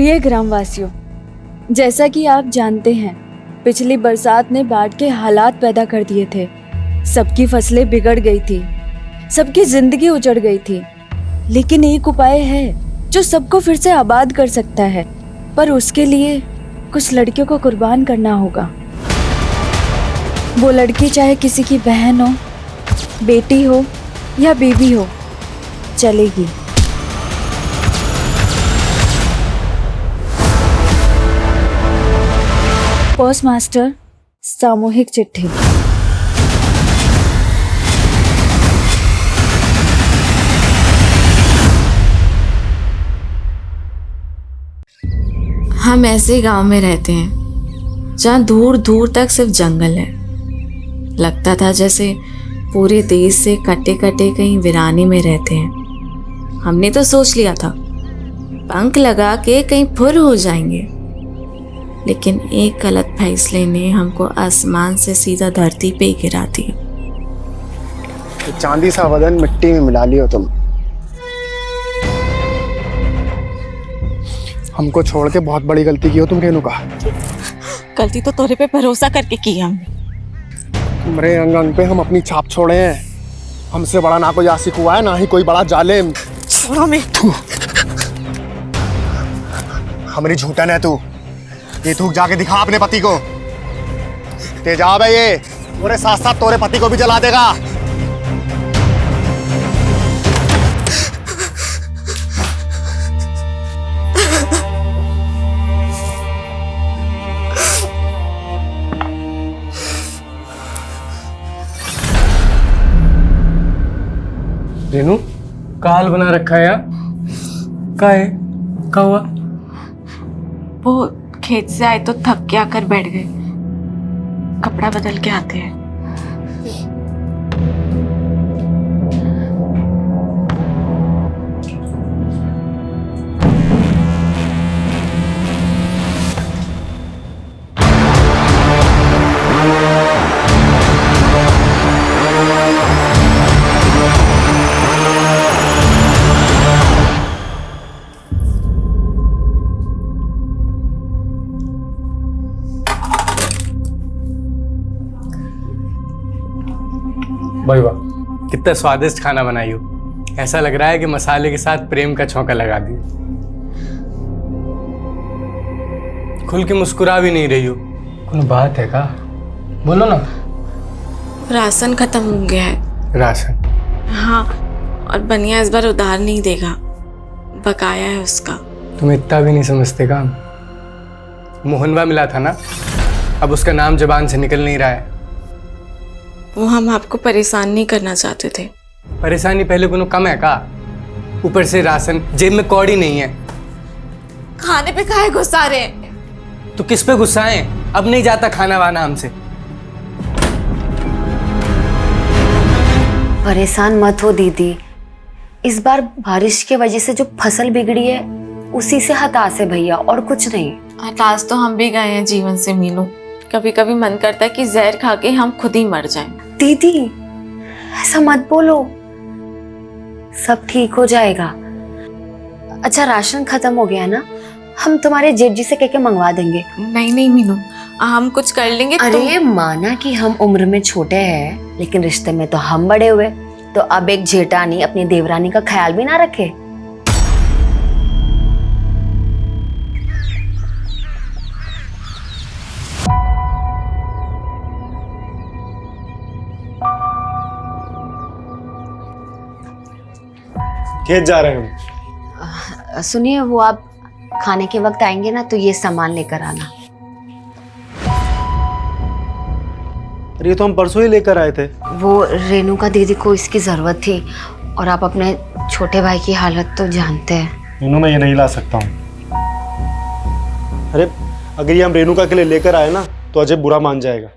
प्रिय ग्रामवासियों, जैसा कि आप जानते हैं, पिछली बरसात ने बाढ़ के हालात पैदा कर दिए थे। सबकी फसलें बिगड़ गई थी, सबकी जिंदगी उजड़ गई थी। लेकिन एक उपाय है जो सबको फिर से आबाद कर सकता है, पर उसके लिए कुछ लड़कियों को कुर्बान करना होगा। वो लड़की चाहे किसी की बहन हो, बेटी हो या बीवी हो, चलेगी। पोस्ट मास्टर सामूहिक चिट्ठी। हम ऐसे गांव में रहते हैं जहाँ दूर दूर तक सिर्फ जंगल है। लगता था जैसे पूरे देश से कटे कटे कहीं वीरानी में रहते हैं। हमने तो सोच लिया था पंख लगा के कहीं फुर हो जाएंगे, लेकिन एक गलत फैसले ने हमको आसमान से सीधा धरती पे ही गिरा दिया। चांदी सा बदन मिट्टी में मिला लियो तुम। हमको छोड़ के बहुत बड़ी गलती की हो तुम रेणुका। गलती तो तोरे पे भरोसा करके की हमने। तुम्हारे अंग अंग पे हम अपनी छाप छोड़े हैं। हमसे बड़ा ना कोई आशिक हुआ है, ना ही कोई बड़ा जालिम। छोड़ो मैं। हमारी झूठन है तू। ये तू जाके दिखा अपने पति को। तेजाब है ये, पूरे साथ साथ तोरे पति को भी जला देगा। रेनू, काल बना रखा है यार। का हुआ? वो खेत से आए तो थक के आकर बैठ गए। कपड़ा बदल के आते हैं। भाई वाह, कितना स्वादिष्ट खाना बनाई हो। ऐसा लग रहा है कि मसाले के साथ प्रेम का छौंका लगा दिया। खुल के मुस्कुरा भी नहीं रही हो। कोई बात है का? बोलो ना। राशन खत्म हो गया है। राशन? हाँ, और बनिया इस बार उधार नहीं देगा, बकाया है उसका। तुम इतना भी नहीं समझते का? मोहनवा मिला था ना, अब उसका नाम जुबान से निकल नहीं रहा है। वो हम आपको परेशान नहीं करना चाहते थे। परेशानी पहले कोनो कम है का? ऊपर से राशन, जेब में कौड़ी नहीं है। खाने पे काहे गुस्सा रहे हैं? तो किस पे गुस्सा है? अब नहीं जाता खाना वाना हमसे। परेशान मत हो दीदी, इस बार बारिश की वजह से जो फसल बिगड़ी है उसी से हताश है भैया, और कुछ नहीं। हताश तो हम भी गए हैं जीवन से मीनू। कभी कभी मन करता है कि जहर खा के हम खुद ही मर जाएं। दीदी ऐसा मत बोलो, सब ठीक हो जाएगा। अच्छा, राशन खत्म हो गया ना, हम तुम्हारे जेठ जी से कह के मंगवा देंगे। नहीं नहीं मीनू, हम कुछ कर लेंगे। अरे माना कि हम उम्र में छोटे हैं, लेकिन रिश्ते में तो हम बड़े हुए, तो अब एक जेठानी अपनी देवरानी का ख्याल भी ना रखे। खेत जा रहे हैं। सुनिए, वो आप खाने के वक्त आएंगे ना तो ये सामान लेकर आना। अरे ये तो हम परसों ही लेकर आए थे। वो रेणुका दीदी को इसकी जरूरत थी, और आप अपने छोटे भाई की हालत तो जानते हैं। रेनू, मैं ये नहीं ला सकता हूँ। अरे अगर ये हम रेणुका के लिए लेकर आए ना तो अजय बुरा मान जाएगा,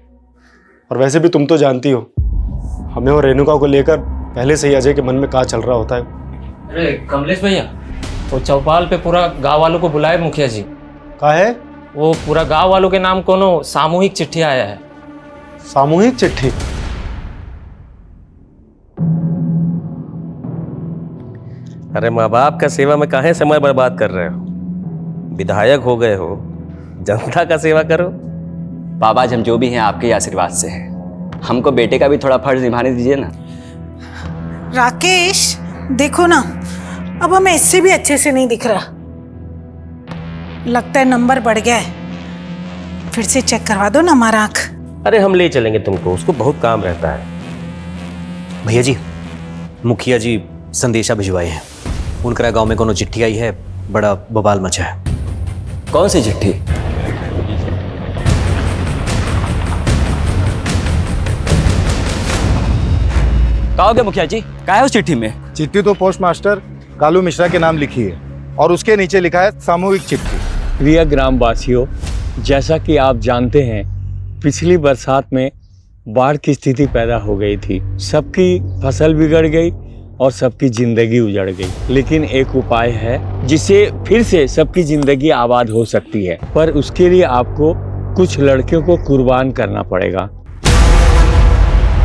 और वैसे भी तुम तो जानती हो हमें और रेणुका को लेकर पहले से ही अजय के मन में क्या चल रहा होता है। अरे कमलेश भैया, वो चौपाल पे पूरा गांव वालों को बुलाए मुखिया जी। का है? वो पूरा गांव वालों के नाम कोनो सामूहिक चिट्ठी आया है। सामूहिक चिट्ठी? अरे माँ बाप का सेवा में काहे समय बर्बाद कर रहे हो? विधायक हो गए हो, जनता का सेवा करो। बाबा आज हम जो भी हैं आपके ही आशीर्वाद से हैं। हमको बेटे का भी थोड़ा फर्ज निभाने दीजिए ना। राकेश देखो ना, अब हमें इससे भी अच्छे से नहीं दिख रहा। लगता है नंबर बढ़ गया है। फिर से चेक करवा दो ना हमारा आँख। अरे हम ले चलेंगे तुमको, उसको बहुत काम रहता है। भैया जी, मुखिया जी संदेशा भिजवाए हैं। उनका गांव में कोनो चिट्ठी आई है, बड़ा बवाल मचा है। कौन सी चिट्ठी? कहोगे मुखिया जी, क्या है उस चिट्ठी में? चिट्ठी तो पोस्ट मास्टर कालू मिश्रा के नाम लिखी है और उसके नीचे लिखा है सामूहिक चिट्ठी। प्रिय ग्रामवासियों, जैसा कि आप जानते हैं, पिछली बरसात में बाढ़ की स्थिति पैदा हो गई थी। सबकी फसल बिगड़ गई और सबकी जिंदगी उजड़ गई। लेकिन एक उपाय है जिससे फिर से सबकी जिंदगी आबाद हो सकती है, पर उसके लिए आपको कुछ लड़कियों को कुर्बान करना पड़ेगा।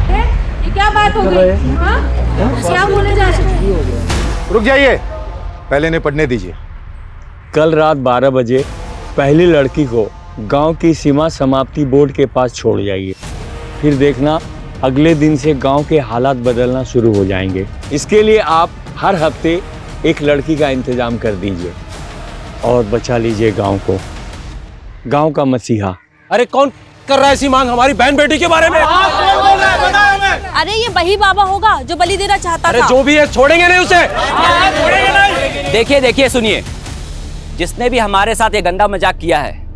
ये क्या बात हो गई? हाँ? क्या बोले जा रहे? रुक जाइए, पहले इन्हें पढ़ने दीजिए। कल रात 12 बजे पहली लड़की को गांव की सीमा समाप्ति बोर्ड के पास छोड़ जाइए। फिर देखना अगले दिन से गांव के हालात बदलना शुरू हो जाएंगे। इसके लिए आप हर हफ्ते एक लड़की का इंतजाम कर दीजिए और बचा लीजिए गांव को, गांव का मसीहा। अरे कौन कर रहा है ऐसी मांग हमारी बहन बेटी के बारे में? अरे ये वही बाबा होगा जो बलि देना चाहता अरे था। जो भी है छोड़ेंगे नहीं उसे। देखिए देखिए, सुनिए, जिसने भी हमारे साथ ये गंदा मजाक किया है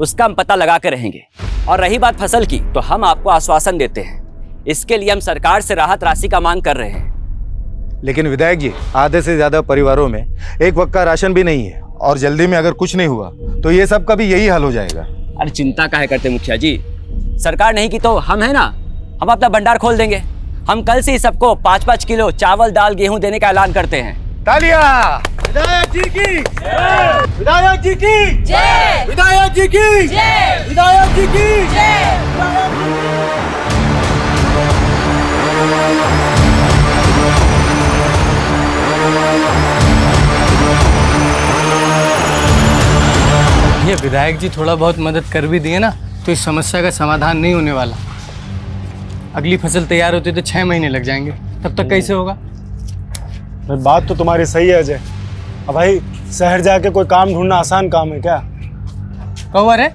उसका हम पता लगा के रहेंगे। और रही बात फसल की, तो हम आपको आश्वासन देते हैं, इसके लिए हम सरकार से राहत राशि का मांग कर रहे हैं। लेकिन विधायक जी, आधे से ज्यादा परिवारों में एक वक्त का राशन भी नहीं है और जल्दी में अगर कुछ नहीं हुआ तो ये सब का भी यही हाल हो जाएगा। अरे चिंता काहे करते मुखिया जी, सरकार नहीं की तो हम है ना, हम अपना भंडार खोल देंगे। हम कल से ही सबको 5-5 किलो चावल दाल गेहूं देने का ऐलान करते हैं। तालियां! विधायक जी की जय! विधायक जी की जय! विधायक जी की जय! विधायक जी की जय! ये विधायक जी थोड़ा बहुत मदद कर भी दिए ना तो इस समस्या का समाधान नहीं होने वाला। अगली फसल तैयार होती तो 6 महीने लग जाएंगे, तब तक कैसे होगा? बात तो तुम्हारी सही है अजय। अब भाई शहर जाके कोई काम ढूंढना आसान काम है क्या? कहो अरे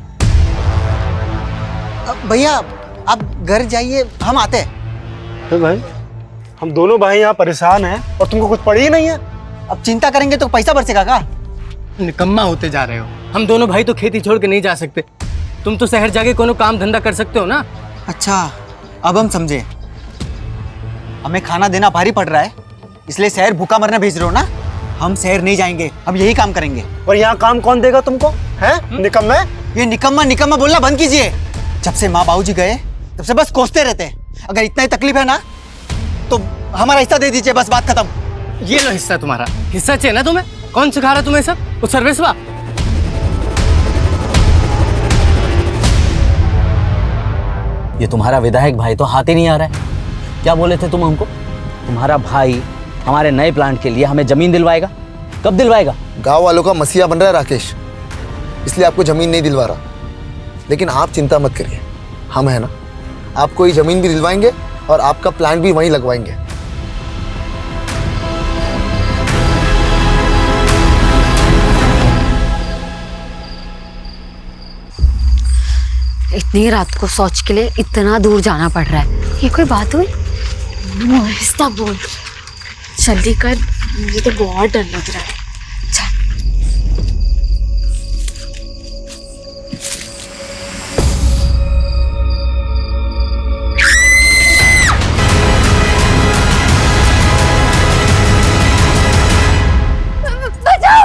भैया आप घर जाइए, हम आते हैं। तो भाई हम दोनों भाई यहाँ परेशान हैं और तुमको कुछ पड़ी ही नहीं है। अब चिंता करेंगे तो पैसा बरसेगा का? निकम्मा होते जा रहे हो। हम दोनों भाई तो खेती छोड़ के नहीं जा सकते। तुम तो शहर जाके कोनो काम धंधा कर सकते हो ना। अच्छा, अब हम समझे। हमें खाना देना भारी पड़ रहा है, इसलिए शहर भूखा मरने भेज रहे हो ना। हम शहर नहीं जाएंगे, हम यही काम करेंगे। और यहाँ काम कौन देगा तुमको? हैं? निकम्मे? ये निकम्मा निकम्मा बोलना बंद कीजिए। जब से माँ बाबूजी गए तब से बस कोसते रहते हैं। अगर इतना ही तकलीफ है ना तो हमारा हिस्सा दे दीजिए, बस बात खत्म। ये लो हिस्सा तुम्हारा। हिस्सा चाहिए ना तुम्हें? कौन सिखा रहा तुम्हें सब? वो सर्वेसवा? ये तुम्हारा विधायक भाई तो हाथ ही नहीं आ रहा है। क्या बोले थे तुम हमको? तुम्हारा भाई हमारे नए प्लांट के लिए हमें जमीन दिलवाएगा। कब दिलवाएगा? गांव वालों का मसीहा बन रहा है राकेश, इसलिए आपको जमीन नहीं दिलवा रहा। लेकिन आप चिंता मत करिए, हम है ना, आपको ये जमीन भी दिलवाएंगे और आपका प्लांट भी वहीं लगवाएंगे। इतनी रात को शौच के लिए इतना दूर जाना पड़ रहा है, ये कोई बात हुई? आहिस्ता बोल, जल्दी कर, मुझे तो बहुत डर लग रहा है। बचाओ!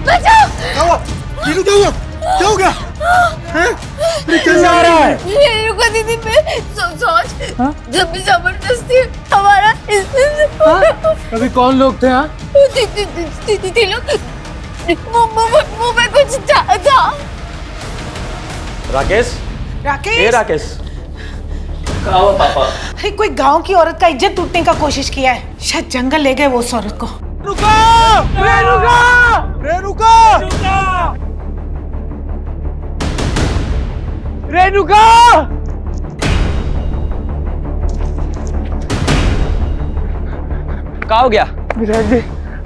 बचाओ! क्या हो गया? कैसे आ रहा है? ये रुको दीदी, मैं सोच जब भी जबरदस्ती हमारा अभी कौन लोग थे? हाँ दीदी लोग मुंह में कुछ था। राकेश, राकेश, राकेश, क्या हुआ पापा? अरे कोई गांव की औरत का इज्जत लूटने का कोशिश किया है। शायद जंगल ले गए वो उस औरत को। रेणुका! रेणुका! रेणुका! रेणुका! क्या हो गया? विधायक जी,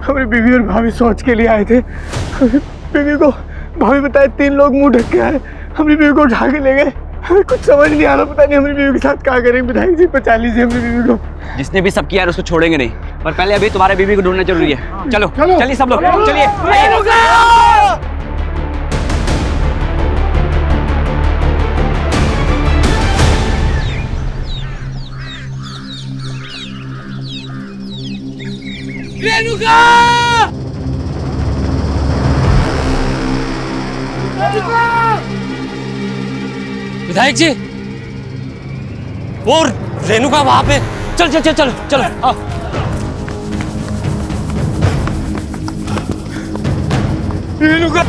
हमारी बीवी और भाभी सोच के लिए आए थे। बीवी को भाभी बताए 3 लोग मुंह ढक के आए, हमारी बीवी को उठा के ले गए। हमें कुछ समझ नहीं आ रहा, पता नहीं हमारी बीवी के साथ क्या करेंगे। विधायक जी, बचा लीजिए हमारी बीवी को। जिसने भी सब किया है उसको छोड़ेंगे नहीं, पर पहले अभी तुम्हारे बीवी को ढूंढना जरूरी है। चलो चलिए सब लोग, चलिए। रेणुका! विधायक जी, वो रेणुका वहां पे। चल चल चल चलो चलो आओ। रेणुका!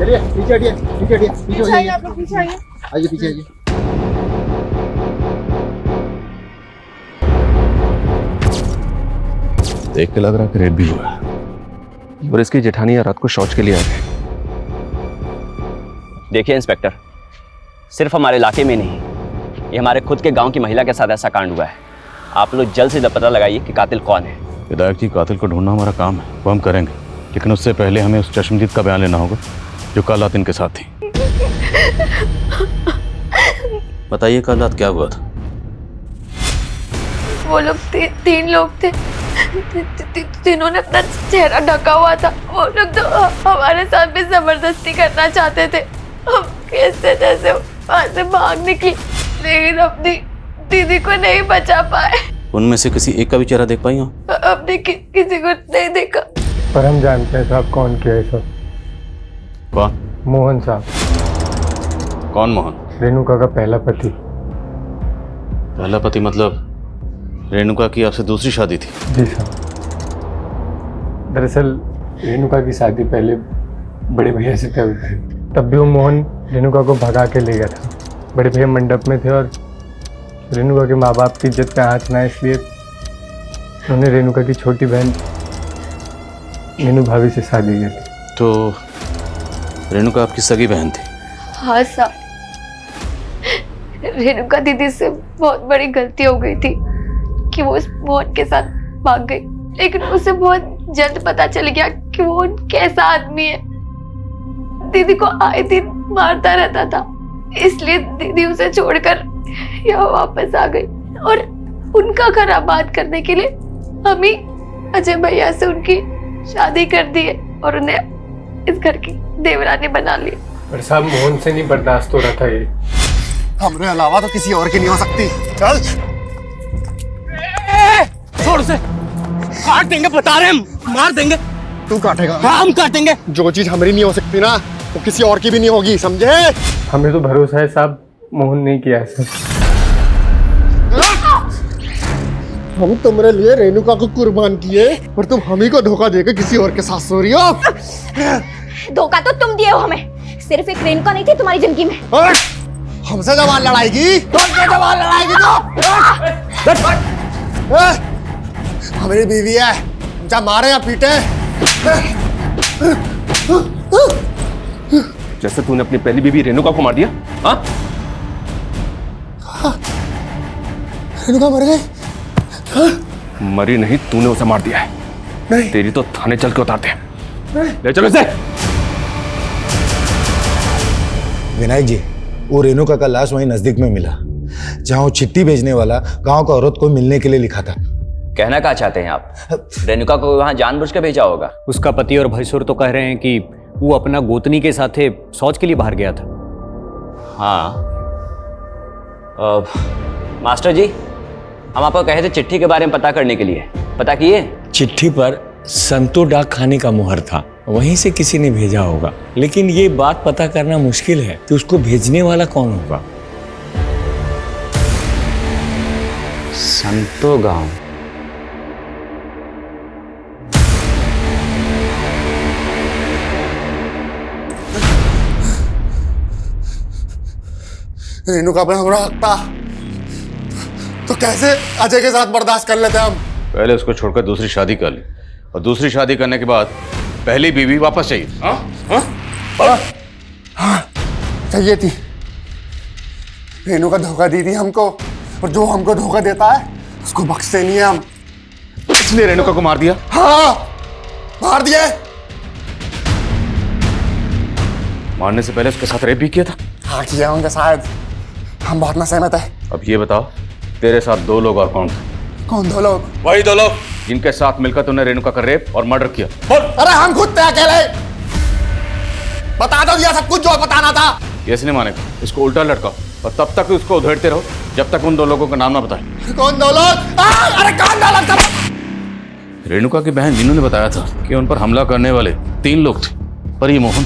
चलिए पीछे हटिए, पीछे हटिए, पीछे हो जाइए। आप लोग पीछे आइए। आइए पीछे आइए। देख के लग रहा है कि रेड भी हुआ और इसकी जेठानी रात को शौच के लिए आ गए। देखिए इंस्पेक्टर, सिर्फ हमारे इलाके में नहीं, ये हमारे खुद के गांव की महिला के साथ ऐसा कांड हुआ है। आप लोग जल्द से जल्द पता लगाइए कि कातिल कौन है। विधायक जी, कातिल को ढूंढना हमारा काम है, वो हम करेंगे, लेकिन उससे पहले हमें उस चश्मदीद का बयान लेना होगा जो कल रात इनके साथ थी। बताइए कल रात क्या हुआ था? वो लोग 3 लोग थे। तीनों ने अपना चेहरा ढका हुआ था। वो लोग तो हमारे साथ भी जबरदस्ती करना चाहते थे। हम कैसे जैसे वहां से भाग निकली, लेकिन अपनी दीदी को नहीं बचा पाए। उनमें से किसी एक का भी चेहरा देख पाई हो? अपने किसी को नहीं देखा। पर हम जानते हैं साहब कौन किया है सब। कौन? मोहन साहब। कौन मोहन? रेणुका का पहला पति। पहला पति मतलब रेणुका की आपसे दूसरी शादी थी? जी साहब। दरअसल रेणुका की शादी पहले बड़े भैया से तय हुई थी। तब भी वो मोहन रेणुका को भगा के ले गया था। बड़े भैया मंडप में थे और रेणुका के माँ बाप की इज्जत पे हाथ ना, इसलिए उन्होंने रेणुका की छोटी बहन मीनू भाभी से शादी की थी। तो रेणुका आपकी सगी बहन थी? हाँ साहब, रेणुका दीदी से बहुत बड़ी गलती हो गई थी कि वो उस मोहन के साथ भाग गई, लेकिन उसे बहुत जल्द पता चल गया कि वो कैसा आदमी है। दीदी को आए दिन मारता रहता था, इसलिए दीदी उसे छोड़कर यहाँ वापस आ गई और उनका घर आबाद करने के लिए हम ही अजय भैया से उनकी शादी कर दी है और उन्हें इस घर की देवरानी बना ली। पर साहब मोहन से नहीं बर्दाश्त हो रहा था ये। हमरे अलावा तो किसी और की नहीं हो सकती। चल छोड़ से, काट देंगे, बता रहे हम, मार देंगे। तू काटेगा? हाँ हम काटेंगे। जो चीज हमारी नहीं हो सकती ना, वो किसी और की भी नहीं होगी, समझे? हमें तो भरोसा है साहब, मोहन नहीं किया ऐसा। हम तुम्हारे लिए रेणुका को कुर्बान किए और तुम हम ही को धोखा देकर किसी और के साथ सो रही हो। धोखा तो तुम दिए हो हमें, सिर्फ एक रेणुका नहीं थी तुम्हारी जिंदगी में। हमसे जवान लड़ाएगी? तुमसे जवान लड़ाएगी तो? हमारी बीवी है, चाहे मारे या पीटे। जैसे तूने अपनी पहली बीवी रेणुका को मार दिया। हाँ? रेणुका मर गई? मरी नहीं, तूने उसे मार दिया है। नहीं। तेरी तो थाने चल के उतारते हैं। ले चलो इसे। विनायक जी, वो रेणुका का लाश वहीं नजदीक में मिला, जहां वो चिट्ठी भेजने वाला गांव का औरत को मिलने के लिए लिखा था। कहना क्या चाहते हैं आप? रेणुका को वहां जानबूझ के भेजा होगा। उसका पति और भैंसुर तो कह रहे हैं कि वो अपना गोतनी के साथ शौच के लिए बाहर गया था। हाँ मास्टर जी, हम आपको कहे थे चिट्ठी के बारे में पता करने के लिए, पता किए? चिट्ठी पर संतो डाक खाने का मुहर था, वहीं से किसी ने भेजा होगा, लेकिन ये बात पता करना मुश्किल है कि उसको भेजने वाला कौन होगा। संतो गांव। रेणुका पे हमरा हक था तो कैसे अजय के साथ बर्दाश्त कर लेते हम। पहले उसको छोड़कर दूसरी शादी कर ली और दूसरी शादी करने के बाद पहली बीवी वापस चाहिए। हाँ चाहिए थी। रेणुका धोखा दी थी हमको और जो हमको धोखा देता है उसको बख्शते नहीं है हम। इसलिए रेणुका को मार दिया? हाँ मार दिया। मारने से पहले उसके साथ रेप भी किया था? हाँ किया होंगे शायद, हम बहुत ना सहमत है। अब ये बताओ तेरे साथ दो लोग और कौन थे? कौन दो लोग? वही दो लोग जिनके साथ मिलकर तूने रेणुका का रेप और मर्डर किया। अरे हम खुद थे अकेले। बता दो दिया सब कुछ जो बताना था। कैसे नहीं मानेगा? इसको उल्टा लटकाओ और तब तक उसको उधेड़ते रहो जब तक उन दो लोगों का नाम ना बताए। कौन दो लोग? अरे कौन दो लोग? रेणुका की बहन मीनू ने बताया था कि उन पर हमला करने वाले 3 लोग थे, पर ये मोहन,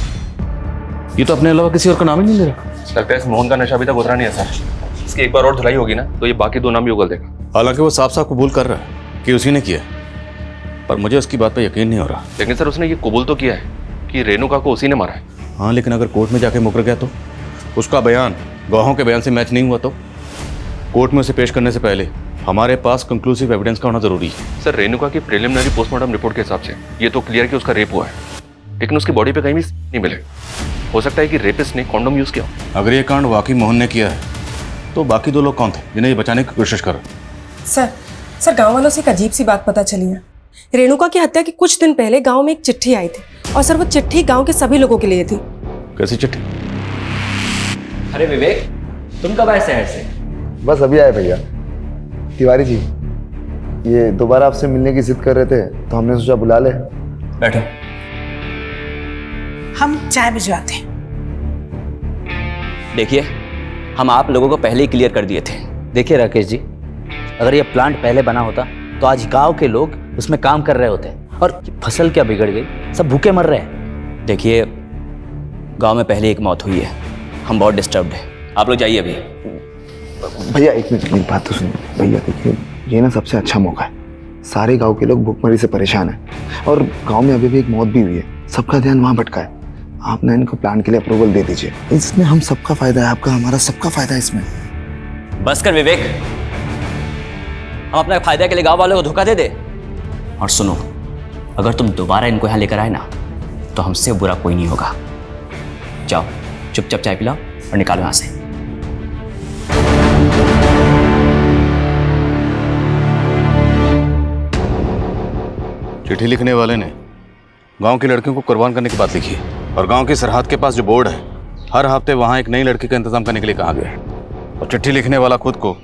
ये तो अपने अलावा किसी और का नाम ही नहीं ले रहा। लगता है इस मोहन का नशा अभी तक उतरा नहीं है सर। इसकी एक बार और धुलाई होगी ना तो ये बाकी 2 नाम भी उगल देगा। हालांकि वो साफ साफ कबूल कर रहा है कि उसी ने किया, पर मुझे उसकी बात पर यकीन नहीं हो रहा। लेकिन सर उसने ये कबूल तो किया है कि रेणुका को उसी ने मारा है। हाँ, लेकिन अगर कोर्ट में जाके मुकर गया तो उसका बयान गवाहों के बयान से मैच नहीं हुआ तो कोर्ट में उसे पेश करने से पहले हमारे पास कंक्लूसिव एविडेंस का होना जरूरी है। सर रेणुका की प्रिलिमिनरी पोस्टमार्टम रिपोर्ट के हिसाब से ये तो क्लियर कि उसका रेप हुआ है, लेकिन उसकी बॉडी पे कहीं भी नहीं मिले। हो सकता है कि रेपिस्ट ने कॉन्डोम यूज किया। अगर ये कांड वाकई मोहन ने किया है तो बाकी 2 लोग कौन थे जिन्हें ये बचाने की कोशिश कर रहे? सर गांव वालों से एक अजीब सी बात पता चली है। रेणुका की हत्या के कुछ दिन पहले गांव में एक चिट्ठी आई थी और सर वो चिट्ठी गांव के सभी लोगों के लिए थी। कैसी चिट्ठी? अरे विवेक, तुम कब आए शहर से? बस अभी आए भैया। तिवारी जी, ये दोबारा आपसे मिलने की जिद कर रहे थे तो हमने सोचा बुला ले। बैठो। हम चाय भिजवाते हैं। देखिए, हम आप लोगों को पहले ही क्लियर कर दिए थे। देखिए राकेश जी, अगर ये प्लांट पहले बना होता तो आज गांव के लोग उसमें काम कर रहे होते और फसल क्या बिगड़ गई, सब भूखे मर रहे हैं। देखिए, गांव में पहले एक मौत हुई है, हम बहुत डिस्टर्ब्ड हैं। आप लोग जाइए अभी। भैया एक मिनट मेरी बात तो सुनिए। भैया देखिए, ये ना सबसे अच्छा मौका है। सारे गांव के लोग भूखमरी से परेशान हैं और गांव में अभी भी एक मौत भी हुई है। सबका ध्यान वहाँ भटका है। आप ना इनको प्लान के लिए अप्रूवल दे दीजिए। इसमें हम सबका फायदा है, आपका हमारा सबका फायदा है इसमें। बस कर विवेक, हम अपने फायदे के लिए गांव वालों को धोखा दे दे। और सुनो, अगर तुम दोबारा इनको यहाँ लेकर आए ना तो हमसे बुरा कोई नहीं होगा। जाओ चुपचाप चाय पिलाओ और निकालो यहाँ से। चिट्ठी लिखने वाले ने गांव की लड़कियों को कुर्बान करने की बात लिखी है और गांव की सरहद के पास जो बोर्ड है, हर हफ्ते वहां एक नई लड़की का इंतजाम करने के लिए कहा गया है। और चिट्ठी लिखने वाला खुद को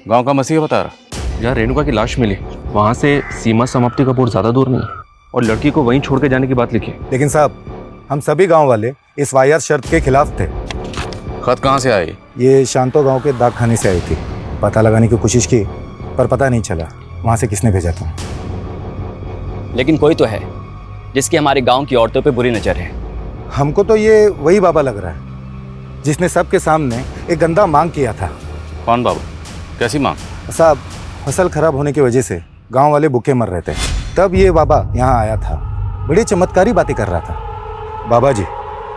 गांव का मसीहा बता रहा। जहाँ रेणुका की लाश मिली वहाँ से सीमा समाप्ति का बोर्ड ज़्यादा दूर नहीं है और लड़की को वहीं छोड़ के जाने की बात लिखी है। लेकिन साहब, हम सभी गांव वाले इस वाहियात शर्त के खिलाफ थे। खत कहाँ से आई? ये शांतो गांव के डाक खाने से आई थी। पता लगाने की कोशिश की पर पता नहीं चला वहाँ से किसने भेजा था। लेकिन कोई तो है जिसकी हमारे गांव की औरतों पे बुरी नजर है। हमको तो ये वही बाबा लग रहा है जिसने सबके सामने एक गंदा मांग किया था। कौन बाबा? कैसी मांग? साहब, फसल खराब होने की वजह से गांव वाले भूखे मर रहे थे, तब ये बाबा यहाँ आया था। बड़ी चमत्कारी बातें कर रहा था। बाबा जी,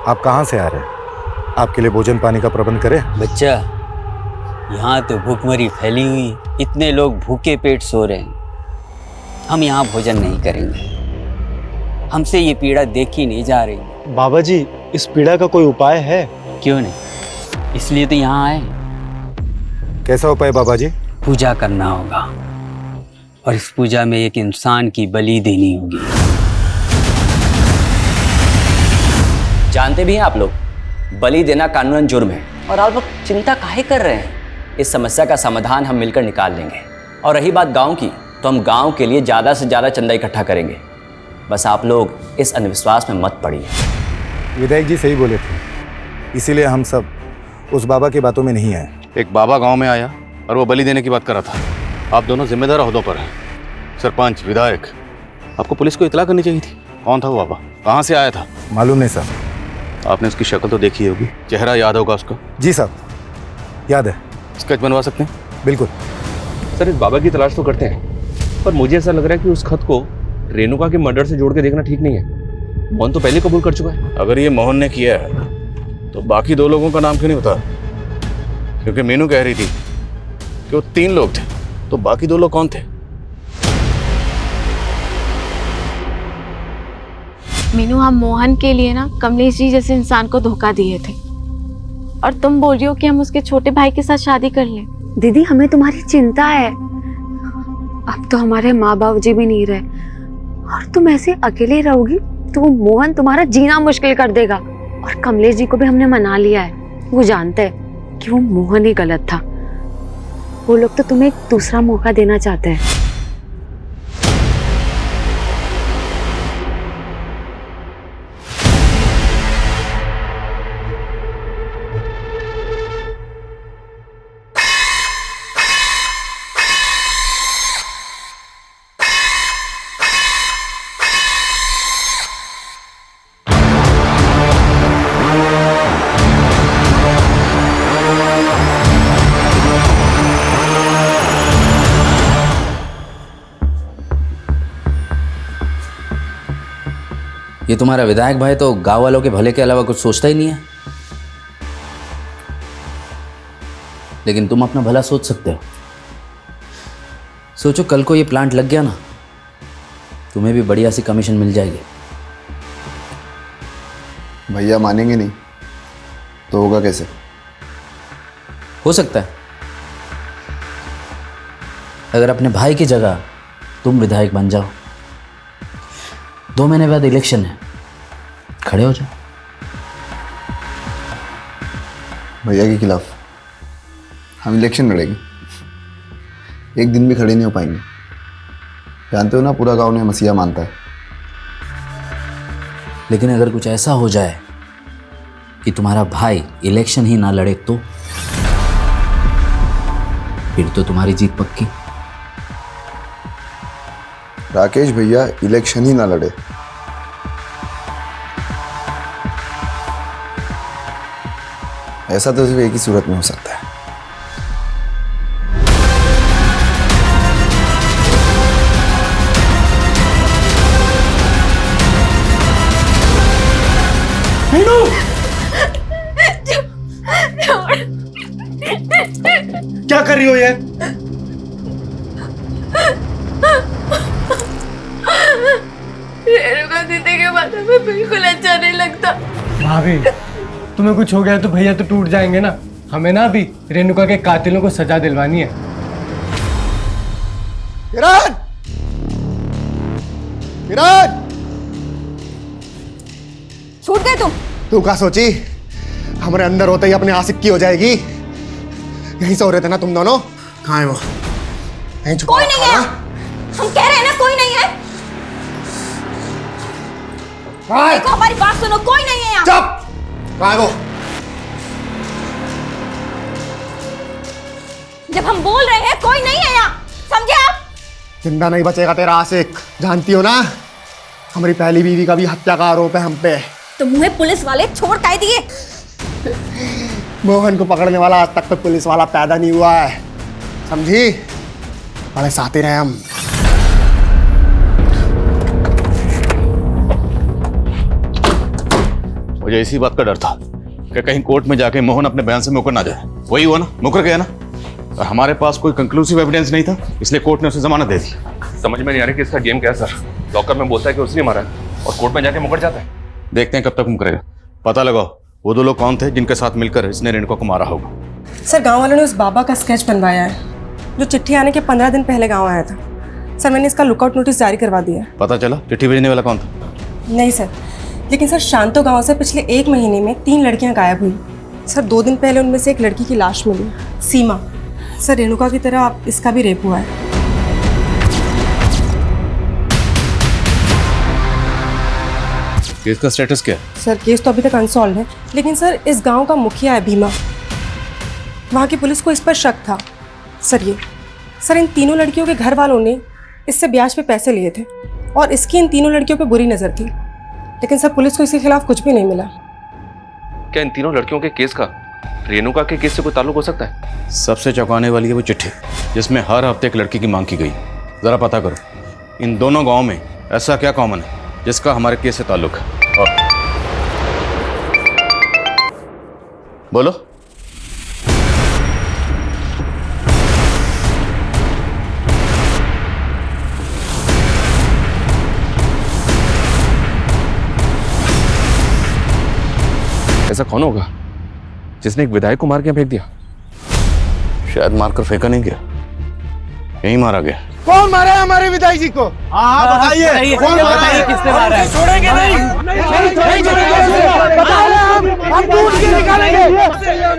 आप कहाँ से आ रहे हैं? आपके लिए भोजन पानी का प्रबंध करें? बच्चा, यहाँ तो भूखमरी फैली हुई, इतने लोग भूखे पेट सो रहे हैं। हम यहाँ भोजन नहीं करेंगे, हमसे ये पीड़ा देखी नहीं जा रही। बाबा जी, इस पीड़ा का कोई उपाय है? क्यों नहीं, इसलिए तो यहाँ आए। कैसा उपाय बाबा जी? पूजा करना होगा और इस पूजा में एक इंसान की बलि देनी होगी। जानते भी हैं आप लोग, बलि देना कानूनन जुर्म है और आप लोग चिंता काहे कर रहे हैं? इस समस्या का समाधान हम मिलकर निकाल लेंगे। और रही बात गांव की, तो हम गांव के लिए ज़्यादा से ज़्यादा चंदा इकट्ठा करेंगे। बस आप लोग इस अंधविश्वास में मत पड़िए। विधायक जी सही बोले थे, इसीलिए हम सब उस बाबा की बातों में नहीं आए। एक बाबा गांव में आया और वो बलि देने की बात कर रहा था। आप दोनों जिम्मेदार ओहदों पर हैं, सरपंच, विधायक। आपको पुलिस को इतला करनी चाहिए थी। कौन था वो बाबा? कहाँ से आया था? मालूम नहीं साहब। आपने उसकी शक्ल तो देखी होगी, चेहरा याद होगा उसका? जी साहब, याद है। स्केच बनवा सकते हैं? बिल्कुल। सर इस बाबा की तलाश तो करते हैं, पर मुझे ऐसा लग रहा है कि उस खत को रेणुका के मर्डर से जोड़ के देखना ठीक नहीं है। मोहन तो पहले कबूल कर चुका है। अगर ये मोहन ने किया है तो बाकी 2 लोगों का नाम क्यों नहीं बता? क्योंकि मीनू कह रही थी कि वो 3 लोग थे, तो बाकी 2 लोग कौन थे? मीनू, हम मोहन के लिए ना कमलेश जी जैसे इंसान को धोखा दिए थे, और तुम बोल रही हो कि हम उसके छोटे भाई के साथ शादी कर लें। दीदी हमें तुम्हारी चिंता है। अब तो हमारे माँ बाप जी भी नहीं रहे, और तुम ऐसे अकेले रहोगी तो वो मोहन तुम्हारा जीना मुश्किल कर देगा। और कमलेश जी को भी हमने मना लिया है, वो जानते हैं कि वो मोहन ही गलत था। वो लोग तो तुम्हें एक दूसरा मौका देना चाहते हैं। ये तुम्हारा विधायक भाई तो गांव वालों के भले के अलावा कुछ सोचता ही नहीं है। लेकिन तुम अपना भला सोच सकते हो। सोचो कल को ये प्लांट लग गया ना, तुम्हें भी बढ़िया सी कमीशन मिल जाएगी। भैया मानेंगे नहीं तो होगा कैसे? हो सकता है अगर अपने भाई की जगह तुम विधायक बन जाओ। 2 महीने बाद इलेक्शन है, खड़े हो जाओ। भैया के खिलाफ हम इलेक्शन लड़ेंगे? एक दिन भी खड़े नहीं हो पाएंगे। जानते हो ना, पूरा गांव ने मसीहा मानता है। लेकिन अगर कुछ ऐसा हो जाए कि तुम्हारा भाई इलेक्शन ही ना लड़े तो फिर तो तुम्हारी जीत पक्की। राकेश भैया इलेक्शन ही ना लड़े, ऐसा तो सिर्फ एक ही सूरत में हो सकता है। मीनू! क्या कर रही हो ये? रेणुका दीदी के माथे में बिल्कुल अच्छा नहीं लगता। भाभी, तुम्हें कुछ हो गया तो भैया तो टूट जाएंगे ना। हमें ना अभी रेणुका के कातिलों को सजा दिलवानी है। किरण! किरण! छूट गए तुम। तू क्या सोची हमारे अंदर होते ही अपने आशिक की हो जाएगी? यहीं सो रहे थे ना तुम दोनों? कहाँ है वो? कोई नहीं है। हम कह रहे हैं ना कोई नहीं है। देखो हमारी बात सुनो, कोई नहीं है यहाँ। चुप! कहाँ है वो? जब हम बोल रहे हैं कोई नहीं है यहाँ, समझे आप? जिंदा नहीं बचेगा तेरा आशिक। जानती हो ना, हमारी पहली बीवी का भी हत्या का आरोप है हम पे। तो मुझे पुलिस वाले छोड़ काहे दिए? मोहन को पकड़ने वाला आज तक तो पुलिस वाला पैदा नहीं हुआ है, समझी? बड़े साथी रहे हम। मुझे इसी बात का डर था कि कहीं कोर्ट में जाके मोहन अपने बयान से मुकर ना जाए। वही हुआ ना, मुकर गया ना। और हमारे पास कोई कंक्लूसिव एविडेंस नहीं था, इसलिए कोर्ट ने उसे जमानत दे दी। समझ में नहीं आ रही कि इसका गेम क्या है सर। लॉकर में बोलता है कि उसने मारा है और कोर्ट में जाके मुकर जाता है। देखते हैं कब तक मुकरेगा। पता लगाओ वो 2 लोग कौन थे जिनके साथ मिलकर इसने रेणुका को मारा होगा। सर, गांव वालों ने उस बाबा का स्केच बनवाया है जो चिट्ठी आने के 15 दिन पहले गांव आया था। सर, मैंने इसका लुकआउट नोटिस जारी करवा दिया है। पता चला चिट्ठी भेजने वाला कौन था? नहीं सर, लेकिन सर शांतो गांव से पिछले 1 महीने में 3 लड़कियां गायब हुई। सर, 2 दिन पहले उनमें से एक लड़की की लाश मिली, सीमा। सर, रेणुका की तरह इसका भी रेप हुआ है। केस का स्टेटस क्या है? सर, केस तो अभी तक अनसॉल्व है, लेकिन सर इस गांव का मुखिया है भीमा। वहाँ की पुलिस को इस पर शक था। सर इन तीनों लड़कियों के घर वालों ने इससे ब्याज पे पैसे लिए थे और इसकी इन तीनों लड़कियों पे बुरी नज़र थी, लेकिन सर पुलिस को इसके खिलाफ कुछ भी नहीं मिला। क्या इन तीनों लड़कियों के केस का रेणुका के केस से कोई ताल्लुक हो सकता है? सबसे चौंकाने वाली है वो चिट्ठी जिसमें हर हफ्ते एक लड़की की मांग की गई। जरा पता करो इन दोनों गांवों में ऐसा क्या कॉमन है जिसका हमारे केस से ताल्लुक है। बोलो। ऐसा कौन होगा जिसने एक विधायक को मार के फेंक दिया? शायद मारकर फेंका नहीं गया, यही मारा गया। कौन मारा है हमारे विधायक जी को? हाँ बताइए, कौन मारा है? किसने मारा है? छोड़ेंगे नहीं, नहीं छोड़ेंगे।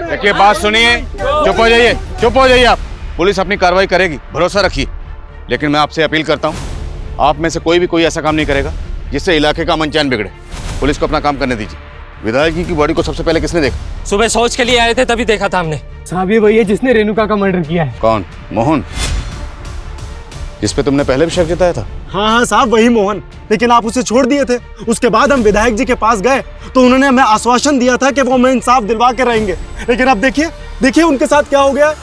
देखिए बात सुनिए, चुप हो जाइए, चुप हो जाइए आप। पुलिस अपनी कार्रवाई करेगी, भरोसा रखिए। लेकिन मैं आपसे अपील करता हूँ, आप में से कोई भी कोई ऐसा काम नहीं करेगा जिससे इलाके का अमन चैन बिगड़े। पुलिस को अपना काम करने दीजिए। विधायक जी की बॉडी को सबसे पहले किसने देखा? सुबह शौच के लिए आए थे, तभी देखा था हमने। साहब ये वही है जिसने रेणुका का मर्डर किया है। कौन? मोहन, जिस पे तुमने पहले भी शक जताया था। हाँ साहब, वही मोहन। लेकिन आप उसे छोड़ दिए थे। उसके बाद हम विधायक जी के पास गए तो उन्होंने हमें आश्वासन दिया था कि वो हमें इंसाफ दिलवा के रहेंगे। लेकिन अब देखिए उनके साथ क्या हो गया।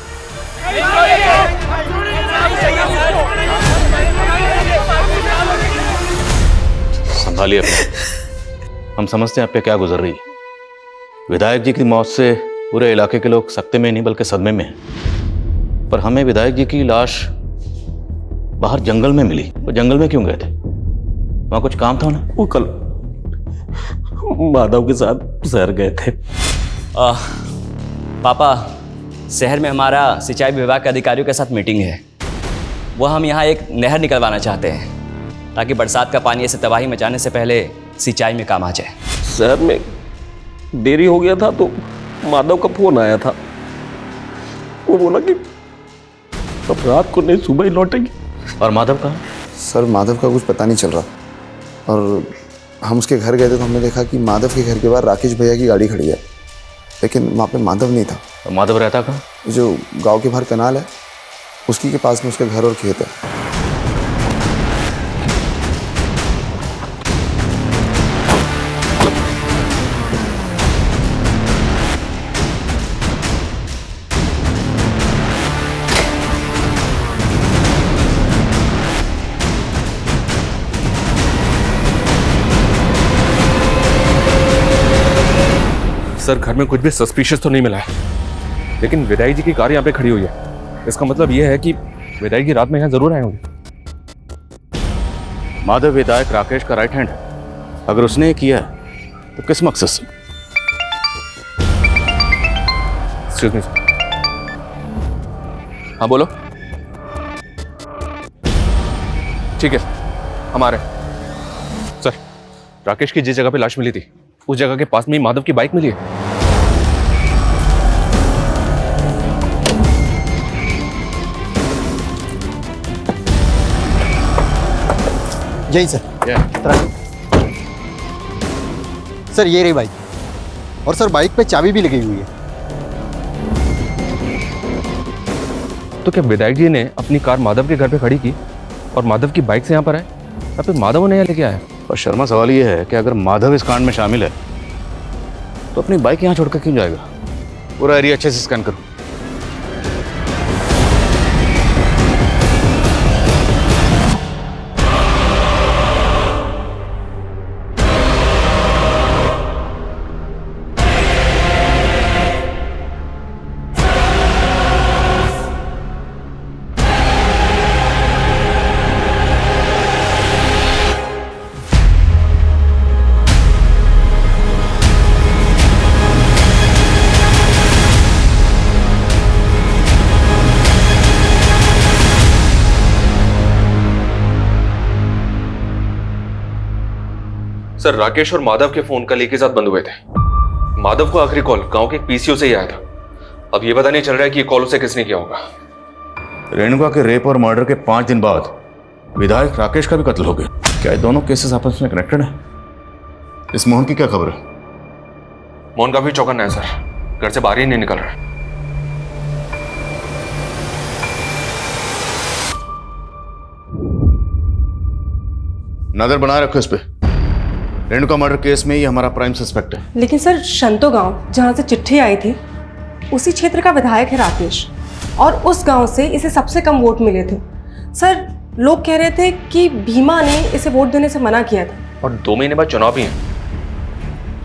संभालिए अपने। हम समझते हैं आप पे क्या गुजर रही है। विधायक जी की मौत से पूरे इलाके के लोग सख्ते में नहीं बल्कि सदमे में हैं। पर हमें विधायक जी की लाश बाहर जंगल में मिली। वो जंगल में क्यों गए थे? वहां कुछ काम था उन्हें? वो कल माधव के साथ शहर गए थे। पापा, शहर में हमारा सिंचाई विभाग के अधिकारियों के साथ मीटिंग है। वो हम यहाँ एक नहर निकलवाना चाहते हैं ताकि बरसात का पानी ऐसे तबाही मचाने से पहले सिंचाई में काम आ जाए। शहर में देरी हो गया था तो माधव का फोन आया था। वो बोला कि अब रात को नहीं, सुबह ही लौटेंगे। और माधव कहाँ? सर माधव का कुछ पता नहीं चल रहा। और हम उसके घर गए थे तो हमने देखा कि माधव के घर के बाहर राकेश भैया की गाड़ी खड़ी है, लेकिन वहाँ पे माधव नहीं था। तो माधव रहता कहाँ? जो गांव के बाहर कनाल है उसकी के पास में उसका घर और खेत है। सर घर में कुछ भी सस्पिशियस तो नहीं मिला है, लेकिन विधायक जी की कार यहाँ पे खड़ी हुई है। इसका मतलब यह है कि विधायक जी रात में यहाँ जरूर आए होंगे। माधव विधायक राकेश का राइट हैंड है। अगर उसने ये किया है तो किस मकसद से? Excuse me. हाँ बोलो। ठीक है, हम आ रहे हैं। सर, राकेश की जिस जगह पे लाश मिली थी उस जगह के पास में ही माधव की बाइक मिली है। यही सर। सर ये रही बाइक, और सर बाइक पे चाबी भी लगी हुई है। तो क्या विधायक जी ने अपनी कार माधव के घर पे खड़ी की और माधव की बाइक से यहाँ पर आए, या फिर माधव ने यहाँ लेके आया? और शर्मा, सवाल ये है कि अगर माधव इस कांड में शामिल है तो अपनी बाइक यहाँ छोड़कर क्यों जाएगा? पूरा एरिया अच्छे से स्कैन करो। सर, राकेश और माधव के फोन कल एक ही साथ बंद हुए थे। माधव को आखिरी कॉल गांव के एक पीसीओ से ही आया था। अब ये पता नहीं चल रहा है कि ये कॉल उसे किसने किया होगा। रेणुका के रेप और मर्डर के 5 दिन बाद विधायक राकेश का भी कत्ल हो गया। क्या ये दोनों केसेस आपस में कनेक्टेड है? इस मोहन की क्या खबर है? मोहन काफी चौकन्ना है सर, घर से बाहर ही नहीं निकल रहा है। नजर बनाए रखो इस पे। रेणुका मर्डर केस में ये हमारा प्राइम सस्पेक्ट है। लेकिन सर शंतो गांव जहां से चिट्ठी आई थी उसी क्षेत्र का विधायक है राकेश। और उस गांव से इसे सबसे कम वोट मिले थे। सर, लोग कह रहे थे कि भीमा ने इसे वोट देने से मना किया था। और 2 महीने बाद चुनाव भी हैं।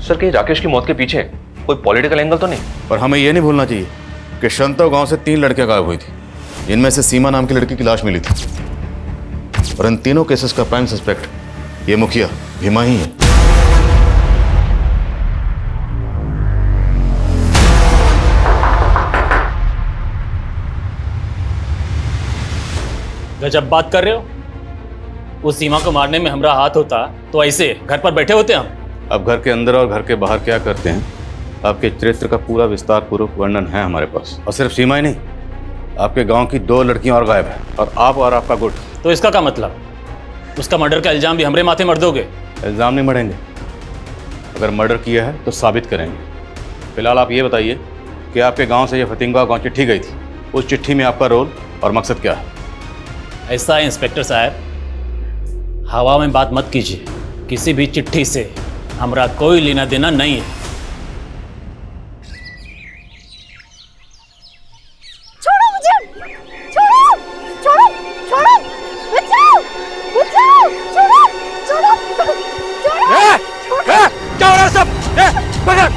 सर, कहीं राकेश की मौत के पीछे कोई पॉलिटिकल एंगल तो नहीं? पर हमें यह नहीं भूलना चाहिए कि शंतो गांव से 3 लड़कियां गायब हुई थी, जिनमें से सीमा नाम की लड़की की लाश मिली थी। और इन तीनों केसेस का प्राइम सस्पेक्ट ये मुखिया भीमा ही है। गजब बात कर रहे हो। उस सीमा को मारने में हमारा हाथ होता तो ऐसे घर पर बैठे होते हम। अब घर के अंदर और घर के बाहर क्या करते हैं, आपके चरित्र का पूरा विस्तार पूर्वक वर्णन है हमारे पास। और सिर्फ सीमा ही नहीं, आपके गांव की 2 लड़कियां और गायब हैं, और आप और आपका गुट। तो इसका क्या मतलब? उसका मर्डर का इल्जाम भी हमारे माथे मर दोगे? इल्जाम नहीं मरेंगे, अगर मर्डर किया है तो साबित करेंगे। फिलहाल आप ये बताइए कि आपके गांव से ये फतिंगा गांव चिट्ठी गई थी, उस चिट्ठी में आपका रोल और मकसद क्या है? ऐसा है इंस्पेक्टर साहब, हवा में बात मत कीजिए। किसी भी चिट्ठी से हमारा कोई लेना देना नहीं है। छोड़ो मुझे, छोड़ो, छोड़ो, छोड़ो, बचाओ, बचाओ, छोड़ो, छोड़ो, छोड़ो, क्या हो रहा है सब? पकड़!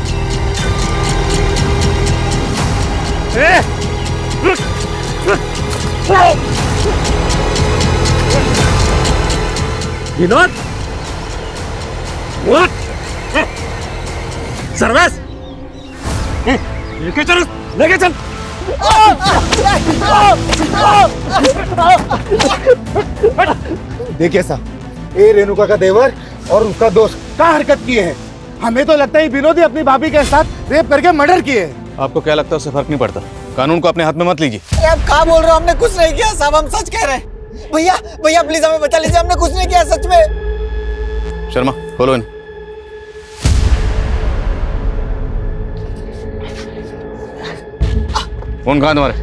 विनोद, सर्वेश, लेके चल, लेके चल। देखिए साहब, ये रेणुका का देवर और उसका दोस्त क्या हरकत किए हैं। हमें तो लगता है विनोद ही अपनी भाभी के साथ रेप करके मर्डर किए हैं। आपको क्या लगता है उससे फर्क नहीं पड़ता? कानून को अपने हाथ में मत लीजिए। अरे आप क्या बोल रहे हो? हमने कुछ नहीं किया साहब, हम सच कह रहे हैं। भैया भैया प्लीज हमें बचा लीजिए, हमने कुछ नहीं किया सच में। शर्मा, खोलो इन्हें। फोन कहाँ तुम्हारे?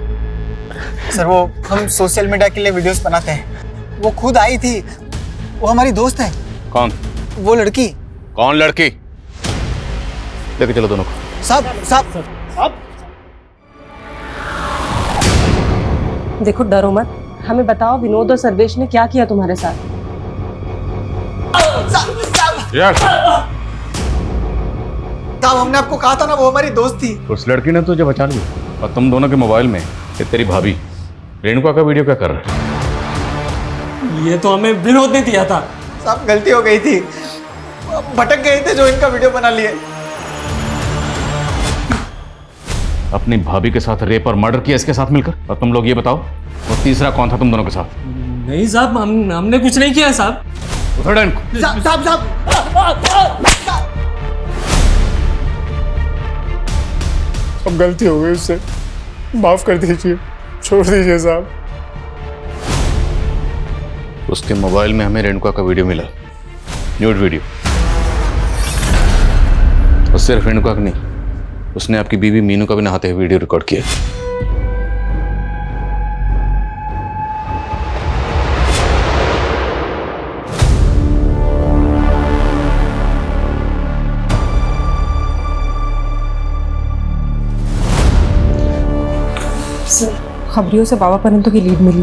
सर, वो हम सोशल मीडिया के लिए वीडियोस बनाते हैं। वो खुद आई थी, वो हमारी दोस्त है। कौन? वो लड़की। कौन लड़की? लेके चलो दोनों को। साहब देखो, डरो मत, हमें बताओ विनोद और सर्वेश ने क्या किया तुम्हारे साथ? यार साहब, हमने आपको कहा था ना, वो हमारी दोस्त थी। उस लड़की ने तुझे बचा लिया, और तुम दोनों के मोबाइल में ये तेरी भाभी रेणुका का वीडियो क्या कर रहा है? ये तो हमें विनोद ने दिया था। साहब गलती हो गई थी, भटक गए थे जो इनका वीडियो बना लिए। अपनी भाभी के साथ रेप और मर्डर किया इसके साथ मिलकर। और तुम लोग ये बताओ, वो तीसरा कौन था तुम दोनों के साथ? नहीं साहब, हमने कुछ नहीं किया साहब। उठो इनको। साहब अब गलती हो गई, उससे माफ कर दीजिए, छोड़ दीजिए साहब। उसके मोबाइल में हमें रेणुका का वीडियो मिला, न्यूड वीडियो। और सिर्फ रेणुका का नहीं, उसने आपकी बीवी मीनू का भी नहाते हुए वीडियो रिकॉर्ड किया। खबरियों से बाबा परंतु की लीड मिली।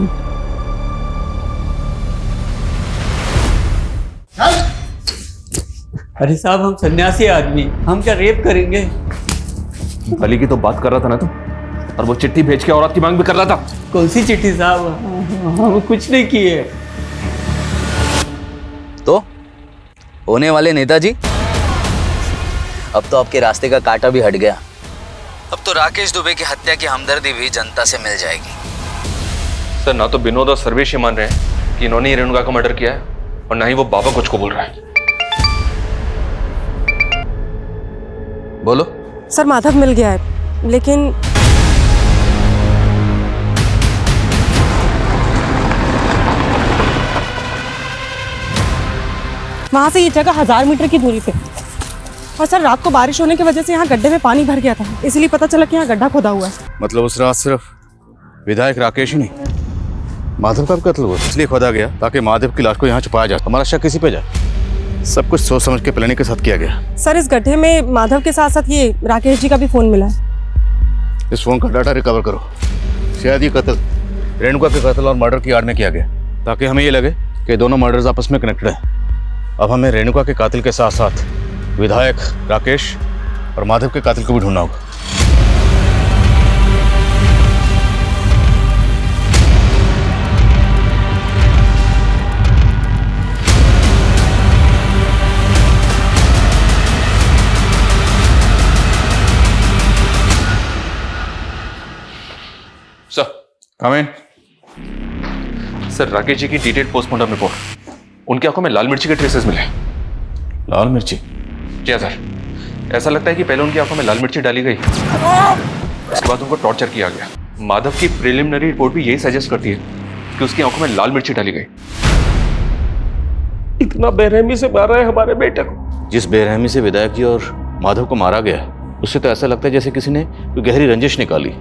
अरे साहब, हम सन्यासी आदमी, हम क्या रेप करेंगे? गली की तो बात कर रहा था ना तुम, और वो चिट्ठी भेज के औरत की मांग भी कर रहा था। कौन सी चिट्ठी साहब? हम कुछ नहीं किए। तो होने वाले नेताजी, अब तो आपके रास्ते का कांटा भी हट गया। अब तो राकेश दुबे की हत्या की हमदर्दी भी जनता से मिल जाएगी। सर, ना तो विनोद और सर्वेश ये मान रहे हैं कि इन्होंने ही रेणुका का मर्डर किया है, और ना ही वो बाबा कुछ को बोल रहा है। बोलो। सर, माधव मिल गया है, लेकिन वहां से ये जगह 1000 मीटर की दूरी पे। और सर, रात को बारिश होने की वजह से यहाँ गड्ढे में पानी भर गया था, इसलिए पता चला कि यहाँ गड्ढा खोदा हुआ है। मतलब उस रात सिर्फ विधायक राकेश ही नहीं, माधव का भी कत्ल हुआ, इसलिए खोदा गया ताकि माधव की लाश को यहाँ छुपाया जाए, हमारा शक किसी पे जाए। सब कुछ सोच समझ के प्लानिंग के साथ किया गया। सर, इस गड्ढे में माधव के साथ साथ ये राकेश जी का भी फोन मिला है। इस फोन का डाटा रिकवर करो, शायद ये कत्ल रेणुका के कत्ल और मर्डर की आड़ में किया गया, ताकि हमें ये लगे कि दोनों मर्डर्स आपस में कनेक्टेड हैं। अब हमें रेणुका के कातिल के साथ साथ विधायक राकेश और माधव के कातिल को भी ढूंढना होगा। सर कम इन। सर, राकेश जी की डिटेल्ड पोस्टमार्टम रिपोर्ट, उनकी आंखों में लाल मिर्ची के ट्रेसेस मिले। लाल मिर्ची? जी हाँ सर, ऐसा लगता है कि पहले उनकी आंखों में लाल मिर्ची डाली गई, उसके बाद उनको टॉर्चर किया गया। माधव की प्रिलिमिनरी रिपोर्ट भी यही सजेस्ट करती है कि उसकी आंखों में लाल मिर्ची डाली गई। इतना बेरहमी से मारा है हमारे बेटे को। जिस बेरहमी से विधायक जी और माधव को मारा गया उससे तो ऐसा लगता है जैसे किसी ने कोई गहरी रंजिश निकाली।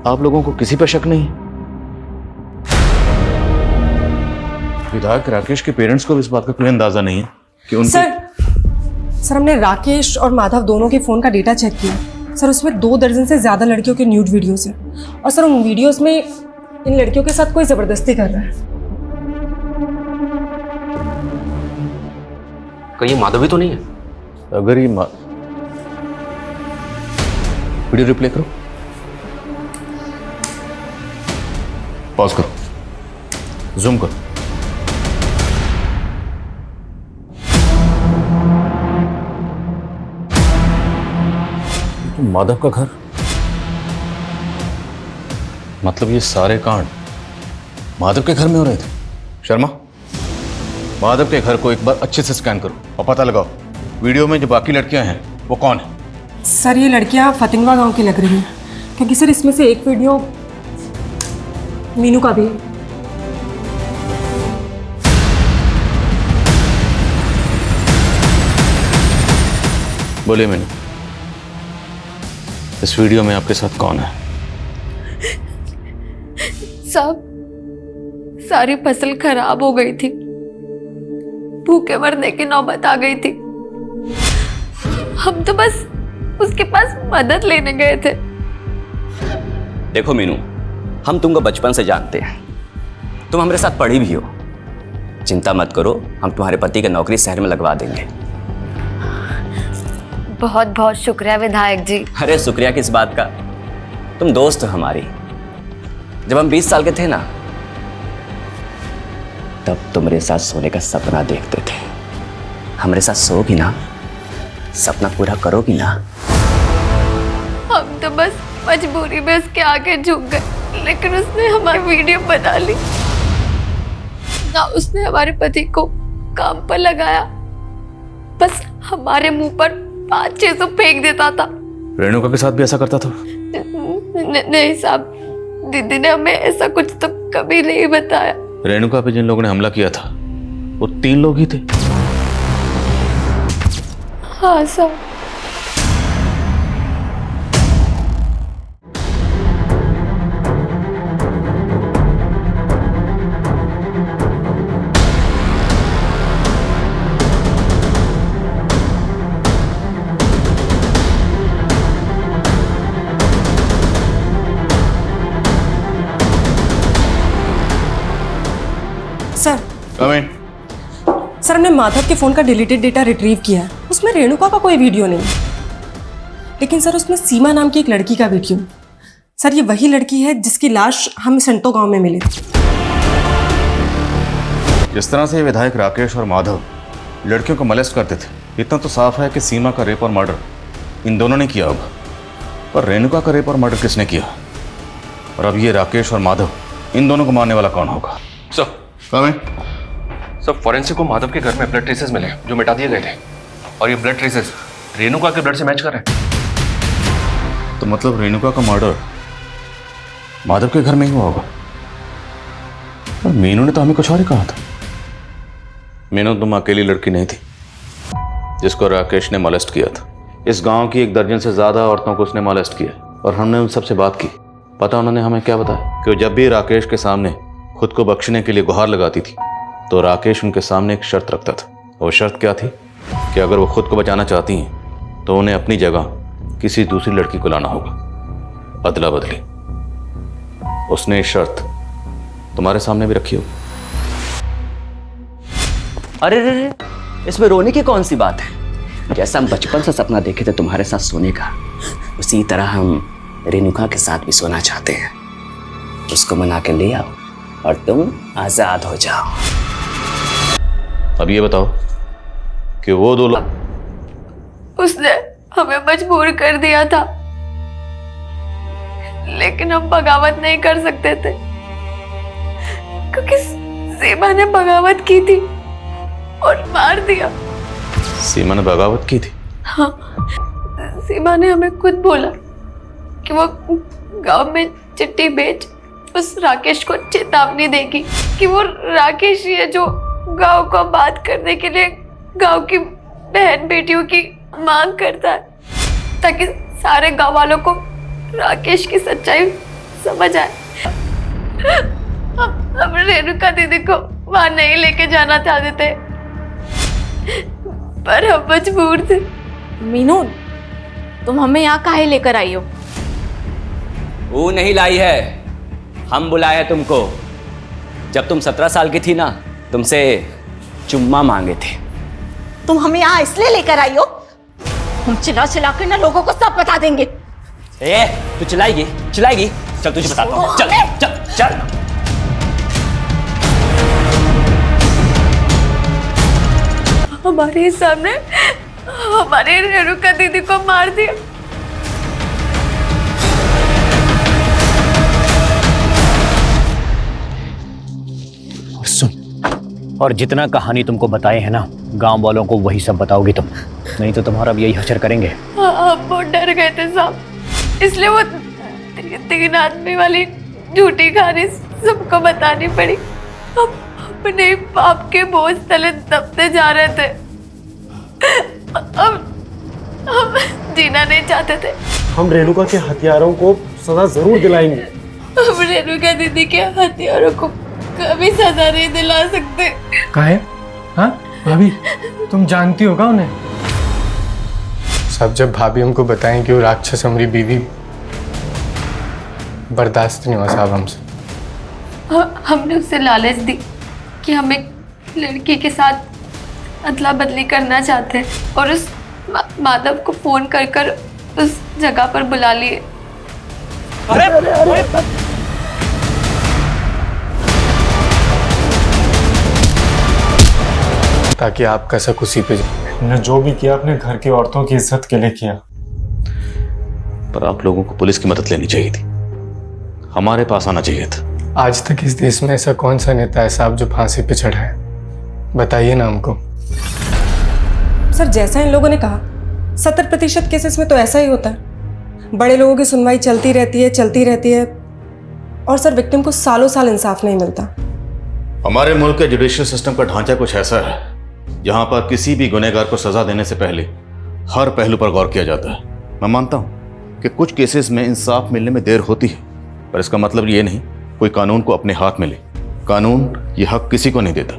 आप लोगों को किसी पर शक नहीं? विधायक राकेश के पेरेंट्स को भी इस बात का कोई अंदाजा नहीं है कि उनको सर हमने राकेश और माधव दोनों के फ़ोन का डेटा चेक किया सर। उसमें 2 दर्जन से ज़्यादा लड़कियों के न्यूड वीडियोस हैं और सर उन वीडियोस में इन लड़कियों के साथ कोई ज़बरदस्ती कर रहा है। कहीं ये माधव ही तो नहीं है? अगर ये वीडियो रिप्ले करो, पॉज करो, जूम करो। माधव का घर, मतलब ये सारे कांड माधव के घर में हो रहे थे। शर्मा, माधव के घर को एक बार अच्छे से स्कैन करो और पता लगाओ वीडियो में जो बाकी लड़कियां हैं वो कौन है। सर ये लड़कियां फतिंगवा गांव की लग रही हैं, क्योंकि सर इसमें से एक वीडियो मीनू का भी है। बोलिए मीनू, इस वीडियो में आपके साथ कौन है? साहब, सारी फसल खराब हो गई थी, भूखे मरने की नौबत आ गई थी। हम तो बस उसके पास मदद लेने गए थे। देखो मीनू, हम तुमको बचपन से जानते हैं, तुम हमारे साथ पढ़ी भी हो। चिंता मत करो, हम तुम्हारे पति की नौकरी शहर में लगवा देंगे। बहुत बहुत शुक्रिया विधायक जी। अरे शुक्रिया किस बात का, तुम दोस्त हो हमारी। जब हम 20 साल के थे ना, तब तुम्हारे साथ सोने का सपना देखते थे। हमारे साथ सोगी ना, सपना पूरा करोगी ना? हम तो बस मजबूरी में उसके आगे झुक गए, लेकिन उसने हमारी वीडियो बना ली ना। उसने हमारे पति को काम पर लगाया, बस हमारे मुंह पर 5-600 फेंक देता था। रेणुका के साथ भी ऐसा करता था? नहीं साहब, दीदी ने हमें ऐसा कुछ तो कभी नहीं बताया। रेणुका पे जिन लोगों ने हमला किया था वो 3 लोग ही थे। हाँ साहब। सर हमने माधव के फ़ोन का डिलीटेड डेटा रिट्रीव किया है, उसमें रेणुका का कोई वीडियो नहीं, लेकिन सर उसमें सीमा नाम की एक लड़की का वीडियो। सर ये वही लड़की है जिसकी लाश हम संतो गांव में मिली थी। जिस तरह से विधायक राकेश और माधव लड़कियों को मोलेस्ट करते थे, इतना तो साफ है कि सीमा का रेप और मर्डर इन दोनों ने किया होगा। पर रेणुका का रेप और मर्डर किसने किया? और अब ये राकेश और माधव, इन दोनों को मारने वाला कौन होगा? सर, फॉरेंसिक को माधव के घर में ब्लड ट्रेसेस मिले जो मिटा दिए गए थे, और ये ब्लड ट्रेसेस रेणुका के ब्लड से मैच कर रहे हैं। तो मतलब रेणुका का मर्डर माधव के घर में ही हुआ होगा। और मीनू ने तो हमें कुछ और ही कहा था। मीनू तुम अकेली लड़की नहीं थी जिसको राकेश ने मोलेस्ट किया था। इस गांव की 1 दर्जन से ज्यादा औरतों को उसने मोलेस्ट किया, और हमने उन सबसे बात की। पता उन्होंने हमें क्या बताया कि जब भी राकेश के सामने खुद को बख्शने के लिए गुहार लगाती थी तो राकेश उनके सामने एक शर्त रखता था। वो शर्त क्या थी कि अगर वो खुद को बचाना चाहती हैं तो उन्हें अपनी जगह किसी दूसरी लड़की को लाना होगा, अदला बदली। उसने ये शर्त तुम्हारे सामने भी रखी हो। अरे रे रे, इसमें रोने की कौन सी बात है? जैसा हम बचपन से सपना देखे थे तुम्हारे साथ सोने का, उसी तरह हम रेणुका के साथ भी सोना चाहते हैं। उसको मना के ले आओ और तुम आजाद हो जाओ। अब ये बताओ कि वो दो लोग उसने हमें मजबूर कर दिया था, लेकिन हम बगावत नहीं कर सकते थे क्योंकि सीमा ने बगावत की थी और मार दिया। सीमा ने बगावत की थी? हाँ, सीमा ने हमें खुद बोला कि वो गांव में चिट्ठी भेज उस राकेश को चेतावनी देगी कि वो राकेश ही है जो गांव को बात करने के लिए गांव की बहन बेटियों की मांग करता है, ताकि सारे गांव वालों को राकेश की सच्चाई समझ आए। हम रेणुका दीदी को वहां नहीं लेके जाना चाहते थे, पर हम मजबूर थे। मीनू, तुम हमें यहाँ काहे लेकर आई हो? वो नहीं लाई है, हम बुलाए हैं तुमको। जब तुम 17 साल की थी ना, तुमसे चुम्मा मांगे थे। तुम हमें यहाँ इसलिए लेकर आई हो? हम चिल्ला चिल्ला कर ना लोगों को सब बता देंगे। ए, तू चिल्लाएगी? चिल्लाएगी? चल तुझे बताता हूँ। चल चल चल। हमारे सामने हमारे रेणुका दीदी को मार दिया। सुन, और जितना कहानी तुमको बताए हैं ना, गांव वालों को वही सब बताओगी तुम, नहीं तो तुम्हारा भी यही हश्र करेंगे। हम बहुत डर गए थे साहब, इसलिए वो 3 आदमी वाली झूठी कहानी सबको बतानी पड़ी। हम अपने पाप के बोझ तले दबते जा रहे थे। हम जीना नहीं चाहते थे। हम रेणुका के हथियारों को सजा जरूर दिलाएंगे। हम रेणुका दीदी के हथियारों को कभी सजा नहीं दिला सकते। काहे? हाँ भाभी, तुम जानती होगा उन्हें? सब जब भाभी हमको बताएं कि वो राक्षस हमारी बीवी, बर्दाश्त नहीं हुआ साहब हमसे। हमने उससे लालच दी कि हम एक लड़की के साथ अदला बदली करना चाहते हैं और उस माधव को फोन कर कर उस जगह पर बुला लिए। ताकि आपका शक उसी पे जाए। ने जो भी किया अपने घर की औरतों की इज्जत के लिए किया। पर आप लोगों को पुलिस की मदद लेनी चाहिए थी, हमारे पास आना चाहिए था। आज तक इस देश में ऐसा कौन सा नेता है साहब जो फांसी पे चढ़ा है? बताइए ना हमको। सर, जैसा इन लोगों ने कहा, 70% केसेस में तो ऐसा ही होता है। बड़े लोगों की सुनवाई चलती रहती है और सर विक्टिम को सालों साल इंसाफ नहीं मिलता। हमारे मुल्क के जुडिशियल सिस्टम का ढांचा कुछ ऐसा है जहां पर किसी भी गुनहगार को सजा देने से पहले हर पहलू पर गौर किया जाता है। मैं मानता हूं कि कुछ केसेस में इंसाफ मिलने में देर होती है, पर इसका मतलब ये नहीं कोई कानून को अपने हाथ में ले। कानून ये हक किसी को नहीं देता।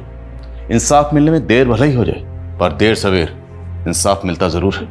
इंसाफ मिलने में देर भले ही हो जाए, पर देर सवेर इंसाफ मिलता जरूर है।